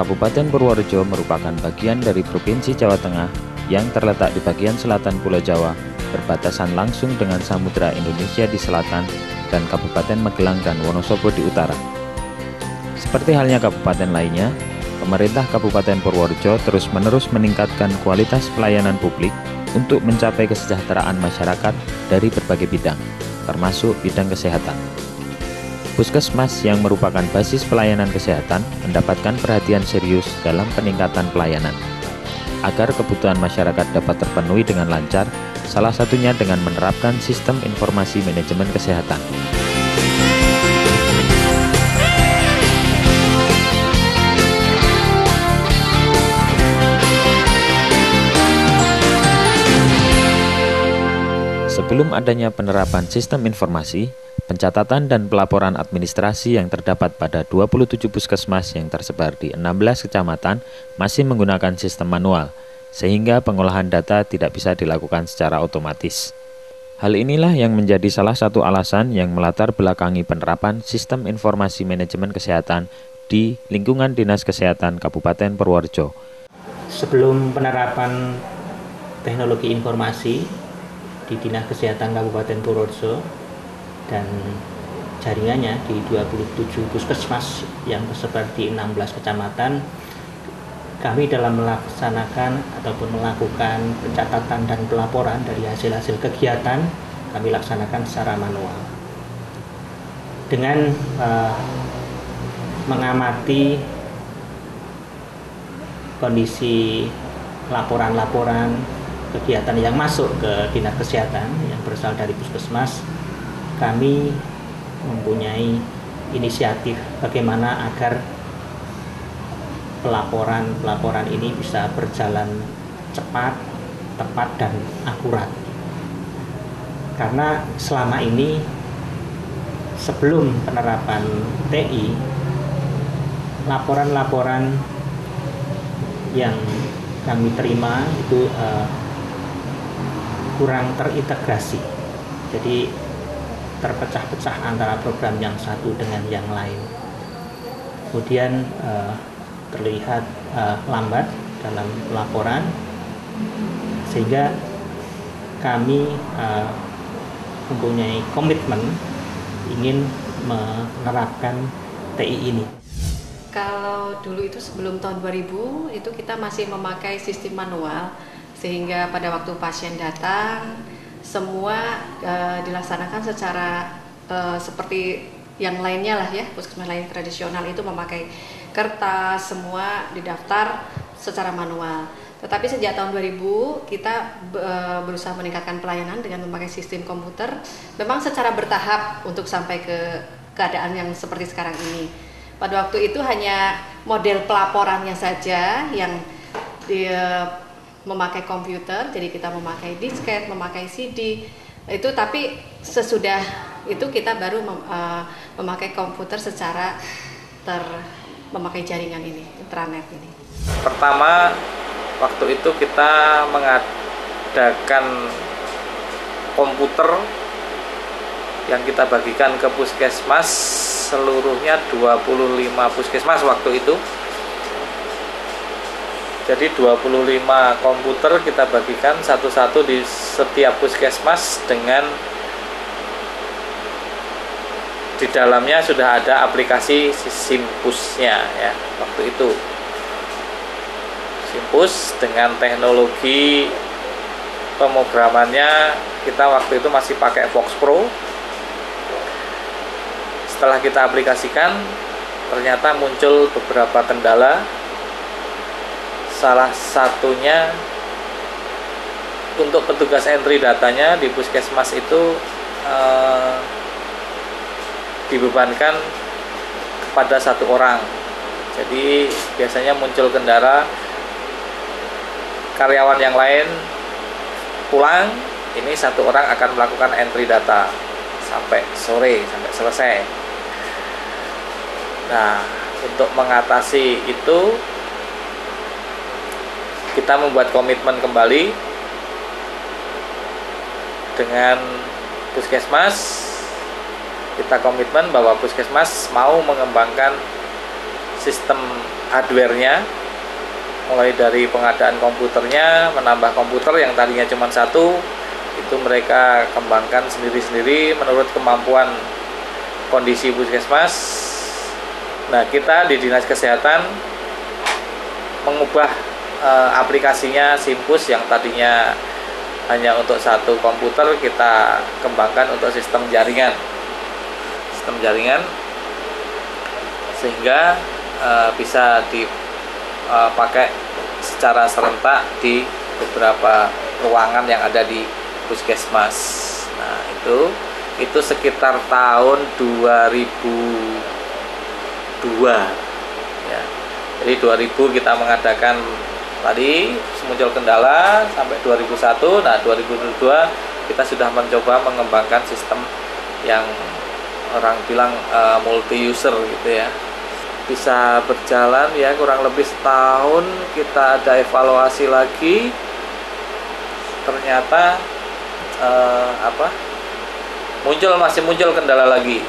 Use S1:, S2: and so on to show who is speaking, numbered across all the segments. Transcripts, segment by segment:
S1: Kabupaten Purworejo merupakan bagian dari Provinsi Jawa Tengah yang terletak di bagian selatan Pulau Jawa, berbatasan langsung dengan Samudra Indonesia di selatan dan Kabupaten Magelang dan Wonosobo di utara. Seperti halnya kabupaten lainnya, pemerintah Kabupaten Purworejo terus-menerus meningkatkan kualitas pelayanan publik untuk mencapai kesejahteraan masyarakat dari berbagai bidang, termasuk bidang kesehatan. Puskesmas yang merupakan basis pelayanan kesehatan mendapatkan perhatian serius dalam peningkatan pelayanan. Agar kebutuhan masyarakat dapat terpenuhi dengan lancar, salah satunya dengan menerapkan sistem informasi manajemen kesehatan. Sebelum adanya penerapan sistem informasi, pencatatan dan pelaporan administrasi yang terdapat pada 27 puskesmas yang tersebar di 16 kecamatan masih menggunakan sistem manual, sehingga pengolahan data tidak bisa dilakukan secara otomatis. Hal inilah yang menjadi salah satu alasan yang melatar belakangi penerapan sistem informasi manajemen kesehatan di lingkungan Dinas Kesehatan Kabupaten Purworejo.
S2: Sebelum penerapan teknologi informasi di Dinas Kesehatan Kabupaten Purworejo dan jaringannya di 27 puskesmas yang tersebar di 16 kecamatan, kami dalam melaksanakan ataupun melakukan pencatatan dan pelaporan dari hasil-hasil kegiatan kami laksanakan secara manual. Dengan mengamati kondisi laporan-laporan kegiatan yang masuk ke Dinas Kesehatan yang berasal dari puskesmas, kami mempunyai inisiatif bagaimana agar pelaporan ini bisa berjalan cepat, tepat, dan akurat. Karena selama ini sebelum penerapan TI, laporan-laporan yang kami terima itu kurang terintegrasi, jadi terpecah-pecah antara program yang satu dengan yang lain. Kemudian terlihat lambat dalam laporan, sehingga kami mempunyai komitmen ingin menerapkan TI ini.
S3: Kalau dulu itu sebelum tahun 2000 itu kita masih memakai sistem manual, sehingga pada waktu pasien datang semua dilaksanakan secara seperti yang lainnya lah ya, puskesmas lain tradisional itu memakai kertas, semua didaftar secara manual. Tetapi sejak tahun 2000 kita berusaha meningkatkan pelayanan dengan memakai sistem komputer, memang secara bertahap untuk sampai ke keadaan yang seperti sekarang ini. Pada waktu itu hanya model pelaporannya saja yang memakai komputer, jadi kita memakai disket, memakai CD, itu tapi sesudah itu kita baru memakai komputer secara memakai jaringan ini, intranet ini.
S4: Pertama, waktu itu kita mengadakan komputer yang kita bagikan ke puskesmas, seluruhnya 25 puskesmas waktu itu. Jadi 25 komputer kita bagikan satu-satu di setiap puskesmas, dengan di dalamnya sudah ada aplikasi Simpusnya ya waktu itu. Simpus dengan teknologi pemrogramannya kita waktu itu masih pakai Fox Pro. Setelah kita aplikasikan, ternyata muncul beberapa kendala. Salah satunya untuk petugas entry datanya di puskesmas itu dibebankan kepada satu orang. Jadi biasanya muncul kendala, karyawan yang lain pulang, ini satu orang akan melakukan entry data sampai sore, sampai selesai. Nah, untuk mengatasi itu kita membuat komitmen kembali dengan puskesmas. Kita komitmen bahwa puskesmas mau mengembangkan sistem hardware-nya, mulai dari pengadaan komputernya, menambah komputer yang tadinya cuma satu, itu mereka kembangkan sendiri-sendiri menurut kemampuan kondisi puskesmas. Nah, kita di Dinas Kesehatan mengubah aplikasinya Simpus yang tadinya hanya untuk satu komputer, kita kembangkan untuk sistem jaringan sehingga bisa dipakai secara serentak di beberapa ruangan yang ada di puskesmas. Nah, itu sekitar tahun 2002 ya. Jadi 2000 kita mengadakan, tadi muncul kendala sampai 2001. Nah, 2002 kita sudah mencoba mengembangkan sistem yang orang bilang multi user gitu ya. Bisa berjalan ya kurang lebih setahun, kita ada evaluasi lagi. Ternyata masih muncul kendala lagi.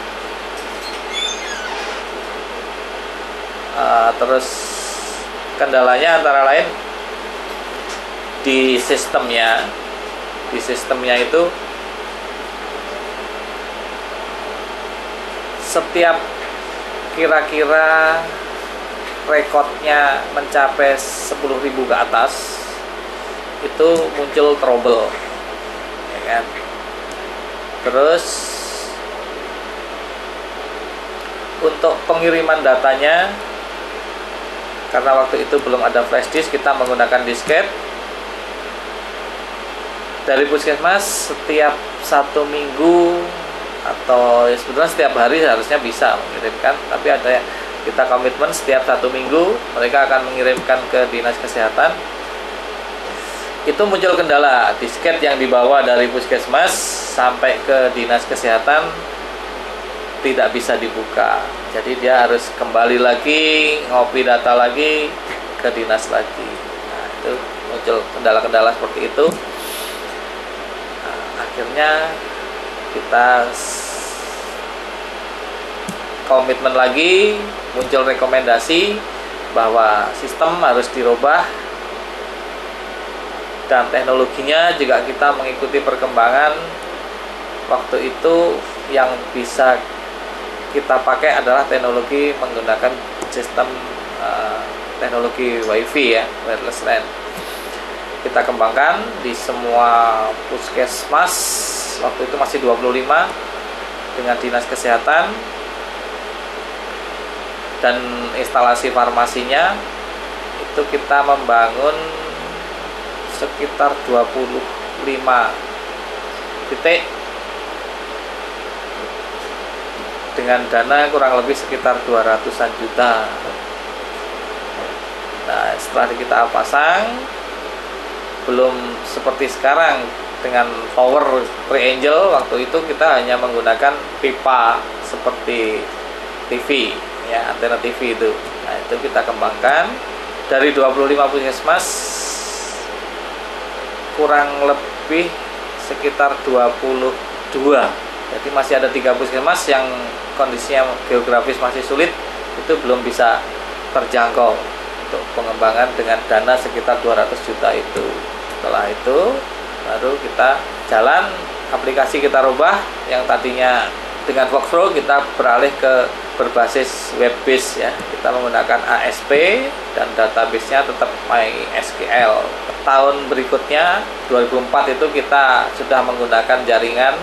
S4: Terus kendalanya antara lain di sistemnya itu setiap kira-kira rekodnya mencapai 10.000 ke atas itu muncul trouble ya kan. Terus untuk pengiriman datanya, karena waktu itu belum ada flash disk, kita menggunakan disket. Dari puskesmas setiap 1 minggu atau ya sebenarnya setiap hari harusnya bisa mengirimkan, tapi ada kita komitmen setiap 1 minggu mereka akan mengirimkan ke Dinas Kesehatan. Itu muncul kendala, disket yang dibawa dari puskesmas sampai ke Dinas Kesehatan tidak bisa dibuka. Jadi dia harus kembali lagi, ngopi data lagi ke dinas lagi. Nah, itu muncul kendala-kendala seperti itu. Nah, akhirnya kita komitmen lagi, muncul rekomendasi bahwa sistem harus dirubah dan teknologinya juga kita mengikuti perkembangan. Waktu itu yang bisa kita pakai adalah teknologi menggunakan sistem teknologi WiFi ya, wireless LAN. Kita kembangkan di semua puskesmas, waktu itu masih 25 dengan Dinas Kesehatan, dan instalasi farmasinya itu kita membangun sekitar 25 titik dengan dana kurang lebih sekitar 200-an juta. Nah, setelah kita pasang, belum seperti sekarang dengan tower Triangle. Waktu itu kita hanya menggunakan pipa seperti TV ya, antena TV itu. Nah, itu kita kembangkan dari 25 puskesmas, kurang lebih sekitar 22. Jadi masih ada 3 puskesmas yang kondisinya geografis masih sulit, itu belum bisa terjangkau untuk pengembangan dengan dana sekitar 200 juta itu. Setelah itu baru kita jalan, aplikasi kita rubah, yang tadinya dengan workflow kita beralih ke berbasis web base ya. Kita menggunakan ASP dan database-nya tetap MySQL. Tahun berikutnya 2004 itu kita sudah menggunakan jaringan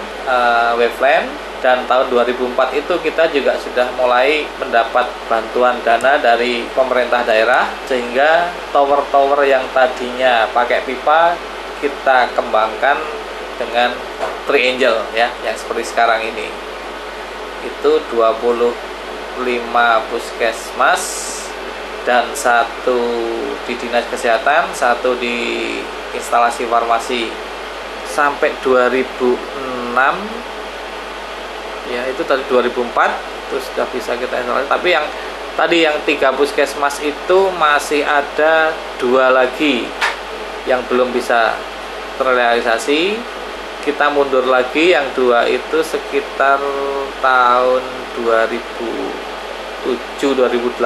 S4: WLAN, dan tahun 2004 itu kita juga sudah mulai mendapat bantuan dana dari pemerintah daerah, sehingga tower-tower yang tadinya pakai pipa kita kembangkan dengan Triangle ya, yang seperti sekarang ini. Itu 25 puskesmas dan 1 di Dinas Kesehatan, 1 di instalasi farmasi. Sampai 2006 ya, itu tadi 2004 itu sudah bisa kita instalasi. Tapi yang tadi yang 3 puskesmas itu masih ada 2 lagi yang belum bisa terrealisasi. Kita mundur lagi, yang 2 itu sekitar tahun 2012 2008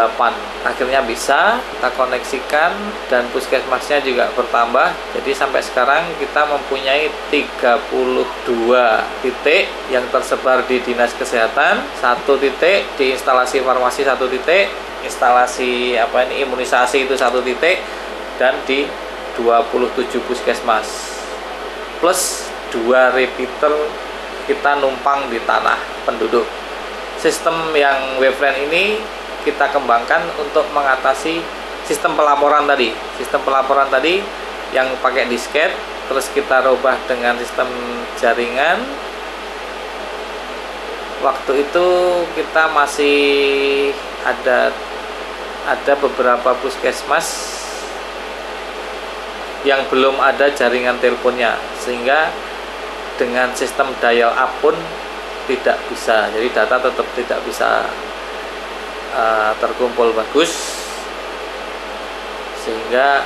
S4: akhirnya bisa kita koneksikan dan puskesmasnya juga bertambah. Jadi sampai sekarang kita mempunyai 32 titik yang tersebar di dinas kesehatan, 1 titik di instalasi farmasi, 1 titik instalasi imunisasi itu 1 titik, dan di 27 puskesmas plus 2 repeater kita numpang di tanah penduduk. Sistem yang Wavefront ini kita kembangkan untuk mengatasi sistem pelaporan tadi. Sistem pelaporan tadi yang pakai disket, terus kita rubah dengan sistem jaringan. Waktu itu kita masih ada beberapa puskesmas yang belum ada jaringan teleponnya, sehingga dengan sistem dial up pun tidak bisa, jadi data tetap tidak bisa terkumpul bagus, sehingga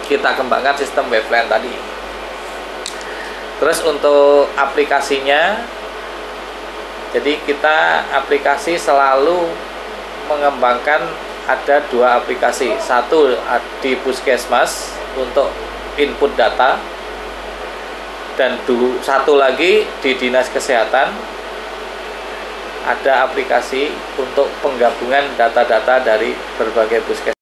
S4: kita kembangkan sistem Wavefront tadi. Terus untuk aplikasinya, jadi kita aplikasi selalu mengembangkan ada 2 aplikasi, 1 di puskesmas untuk input data, dan 1 lagi di dinas kesehatan ada aplikasi untuk penggabungan data-data dari berbagai puskesmas.